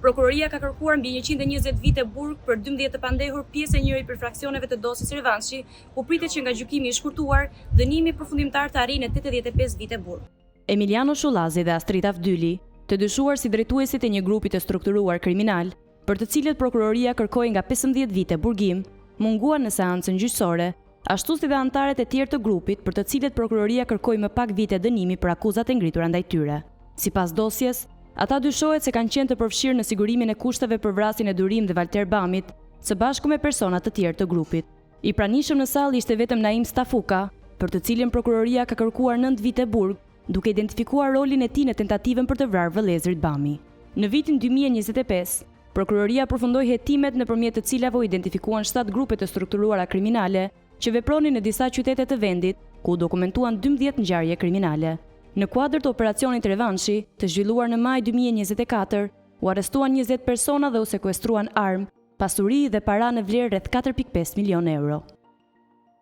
Prokuroria ka kërkuar mbi 120 vite burg për 12 të pandehur, pjesë e njëri për fraksioneve të dosjes revanshi, ku pritet që nga gjykimi i shkurtuar, dënimi përfundimtar të arrijë në 85 vite burg. Emiliano Shullazi dhe Astrid Avdyli, të dyshuar si drejtuesit e një grupi të strukturuar kriminal, për të cilët prokuroria kërkoi nga 15 vite burgim, munguan në seancën gjyqësore, ashtu si dhe anëtarët e tjerë të grupit për të cilët prokuroria kërkoi më pak vite dënimi për akuzat e ngritura ndaj tyre. Sipas dosjes, ata dyshohet se kanë qenë të përfshirë në sigurimin e kushteve për vrasjen e Durim dhe Valter Bamit, së bashku me persona të tjerë të grupit. I pranishëm në sallë ishte vetëm Naim Stafuka, për të cilin prokuroria ka kërkuar 9 vite burg, duke identifikuar rolin e tij në tentativën për të vrarë vëllezërit Bami. Në vitin 2025, prokuroria përfundoi hetimet nëpërmjet të cilave u identifikuan 7 grupe të strukturuara kriminale që vepronin në disa qytete të vendit, ku dokumentuan 12 ngjarje kriminale. Në kuadër të operacionit revanshi, të zhvilluar në maj 2024, u arrestuan 20 persona dhe u sekuestruan armë, pasuri dhe para në vlerë rreth 4.5 milion euro.